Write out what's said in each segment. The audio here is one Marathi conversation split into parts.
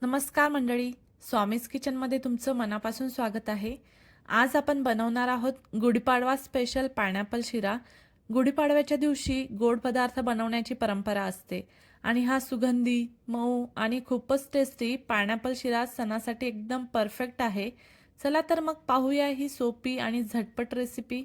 नमस्कार मंडळी, स्वामीज किचनमध्ये तुमचं मनापासून स्वागत आहे. आज आपण बनवणार आहोत गुढीपाडवा स्पेशल पायनॅपल शिरा. गुढीपाडव्याच्या दिवशी गोड पदार्थ बनवण्याची परंपरा असते आणि हा सुगंधी, मऊ आणि खूपच टेस्टी पायनॅपल शिरा सणासाठी एकदम परफेक्ट आहे. चला तर मग पाहूया ही सोपी आणि झटपट रेसिपी.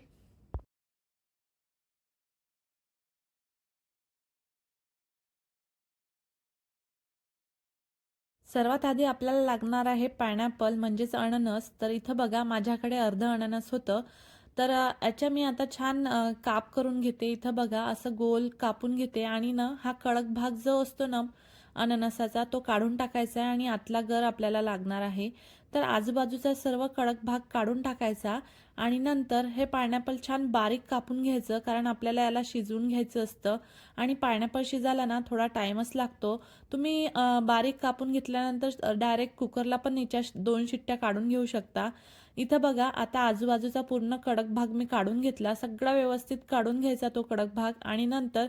सर्वात आधी आपल्याला लागणार आहे पायनॅपल म्हणजेच अननस. तर इथं बघा माझ्याकडे अर्ध अननस होतं. तर याच्या मी आता छान काप करून घेते. इथं बघा असं गोल कापून घेते आणि ना हा कडक भाग जो असतो ना अननसाचा तो काढून टाकायचा आहे आणि आतला गर आपल्याला लागणार आहे. तर आजूबाजूचा सर्व कडक भाग काढून टाकायचा आणि नंतर हे पायनॅपल छान बारीक कापून घ्यायचं, कारण आपल्याला याला शिजवून घ्यायचं असतं आणि पायनॅपल शिजायला ना थोडा टाईमच लागतो. तुम्ही बारीक कापून घेतल्यानंतर डायरेक्ट कुकरला पण याच्या 2 शिट्ट्या काढून घेऊ शकता. इथं बघा आता आजूबाजूचा पूर्ण कडक भाग मी काढून घेतला. सगळा व्यवस्थित काढून घ्यायचा तो कडक भाग आणि नंतर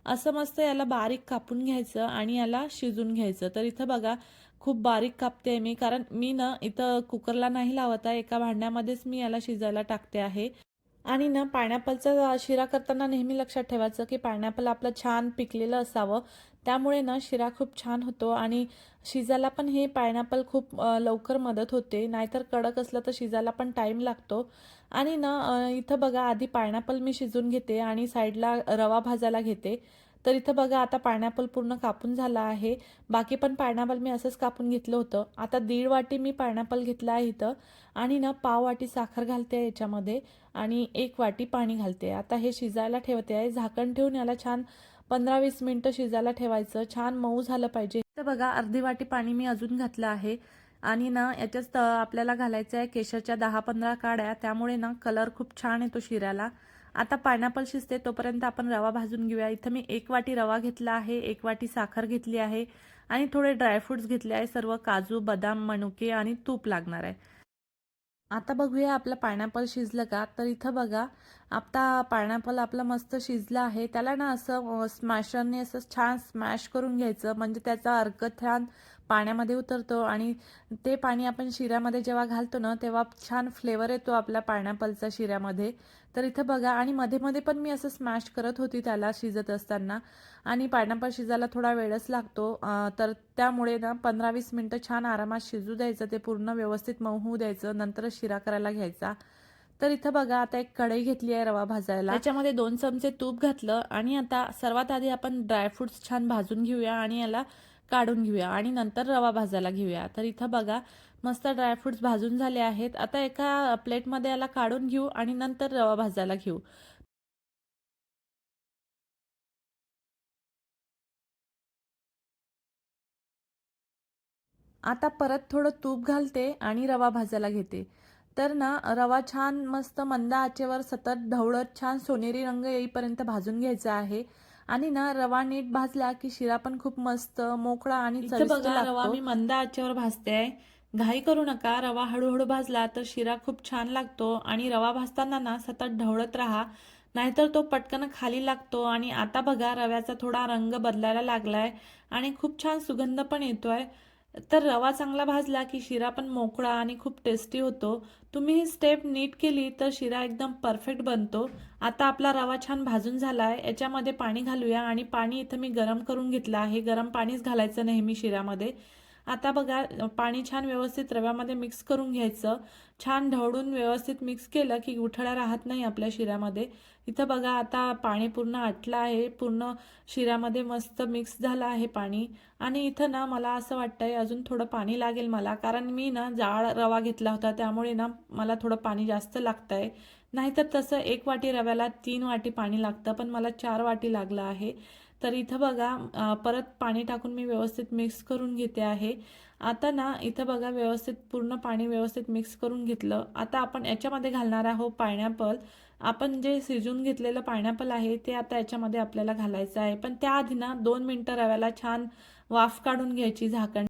असं मस्त याला बारीक कापून घ्यायचं आणि याला शिजून घ्यायचं. तर इथं बघा खूप बारीक कापते मी, कारण मी ना इथं कुकरला नाही लावत आहे, एका भांड्यामध्येच मी याला शिजायला टाकते आहे. आणि ना पायनॅपलचा शिरा करताना नेहमी लक्षात ठेवायचं की पायनॅपल आपलं छान पिकलेलं असावं. त्यामुळे ना शिरा खूप छान होतो आणि शिजायला पण हे पायनॅपल खूप लवकर मदत होते. नाहीतर कडक असलं तर शिजायला पण टाईम लागतो. आणि ना इथं बघा आधी पायनॅपल मी शिजून घेते आणि साईडला रवा भाजायला घेते. तर इथं बघा आता पायनॅपल पूर्ण कापून झाला आहे. बाकी पण पायनॅपल मी असंच कापून घेतलं होतं. आता 1.5 वाटी मी पायनॅपल घेतला आहे इथं आणि ना पाव वाटी साखर घालते याच्यामध्ये आणि 1 वाटी पाणी घालते. आता हे शिजायला ठेवते आहे. झाकण ठेवून याला छान 15-20 मिनिटं शिजायला ठेवायचं. छान मऊ झालं पाहिजे. तर बघा अर्धी वाटी पाणी मी अजून घातलं आहे आणि ना याच्यात आपल्याला घालायचं आहे केशरच्या 10-15 काड्या. त्यामुळे ना कलर खूप छान येतो शिऱ्याला. आता पायनॅपल शिजते तोपर्यंत आपण रवा भाजून घेऊया. इथं मी 1 वाटी रवा घेतला आहे, 1 वाटी साखर घेतली आहे आणि थोडे ड्रायफ्रुट्स घेतले आहे. सर्व काजू, बदाम, मनुके आणि तूप लागणार आहे. आता बघूया आपलं पायनॅपल शिजलं का. तर इथं बघा आता पायनॅपल आपलं मस्त शिजलं आहे. त्याला ना असं स्मॅशरने असं छान स्मॅश करून घ्यायचं, म्हणजे त्याचा अर्क छान पाण्यामध्ये उतरतो आणि ते पाणी आपण शिऱ्यामध्ये जेव्हा घालतो ना तेव्हा छान फ्लेवर येतो आपल्या पायनॅपलचा शिऱ्यामध्ये. तर इथं बघा आणि मध्ये मध्ये पण मी असं स्मॅश करत होती त्याला शिजत असताना. आणि पायनॅपल शिजायला थोडा वेळच लागतो. तर त्यामुळे ना 15-20 मिनिटं छान आरामात शिजू द्यायचं, ते पूर्ण व्यवस्थित मऊ होऊ द्यायचं, नंतरच शिरा करायला घ्यायचा. तर इथं बघा आता एक कढई घेतली आहे रवा भाजायला. त्याच्यामध्ये 2 चमचे तूप घातलं आणि आता सर्वात आधी आपण ड्रायफ्रुट्स छान भाजून घेऊया आणि याला काढून घेऊया आणि नंतर रवा भाजायला घेऊया. तर इथं बघा मस्त ड्रायफ्रुट्स भाजून झाले आहेत. आता एका प्लेटमध्ये याला काढून घेऊ आणि नंतर रवा भाजायला घेऊ. आता परत थोडं तूप घालते आणि रवा भाजायला घेते. तर ना रवा छान मस्त मंद आचेवर सतत ढवळत छान सोनेरी रंग येईपर्यंत भाजून घ्यायचा आहे. आणि ना रवा नीट भाजला की शिरा पण खूप मस्त मोकळा आणि चविष्ट लागतो. रवा मी मंद आचेवर भाजते आहे. घाई करू नका. रवा हळूहळू भाजला तर शिरा खूप छान लागतो आणि रवा भाजताना ना सतत ढवळत राहा, नाहीतर तो पटकन खाली लागतो. आणि आता बघा रव्याचा थोडा रंग बदलायला लागलाय आणि खूप छान सुगंध पण येतोय. तर रवा चांगला भाजला की शिरा पण मोकळा आणि खूप टेस्टी होतो. तुम्ही ही स्टेप नीट केली तर शिरा एकदम परफेक्ट बनतो. आता आपला रवा छान भाजून झाला आहे. याच्यामध्ये पाणी घालूया आणि पाणी इथं मी गरम करून घेतलं आहे. गरम पाणीच घालायचं नेहमी शिऱ्यामध्ये. आता बघा पाणी छान व्यवस्थित रव्यामध्ये मिक्स करून घ्यायचं. छान ढवळून व्यवस्थित मिक्स केलं की गुठळ्या राहत नाही आपल्या शिऱ्यामध्ये. इथं बघा आता पाणी पूर्ण आटलं आहे. पूर्ण शिऱ्यामध्ये मस्त मिक्स झालं आहे पाणी. आणि इथं ना मला असं वाटतंय अजून थोडं पाणी लागेल मला, कारण मी ना जाड रवा घेतला होता त्यामुळे ना मला थोडं पाणी जास्त लागतंय. नाहीतर तसं 1 वाटी रव्याला 3 वाटी पाणी लागतं, पण मला 4 वाटी लागलं आहे. तर इथं बघा परत पाणी टाकून मी व्यवस्थित मिक्स करून घेते आहे. आता ना इथं बघा व्यवस्थित पूर्ण पाणी व्यवस्थित मिक्स करून घेतलं. आता आपण याच्यामध्ये घालणार आहोत पायनॅपल. आपण जे शिजून घेतलेलं पायनॅपल आहे ते आता याच्यामध्ये आपल्याला घालायचं आहे. पण त्याआधी ना 2 मिनिटं रव्याला छान वाफ काढून घ्यायची झाकण.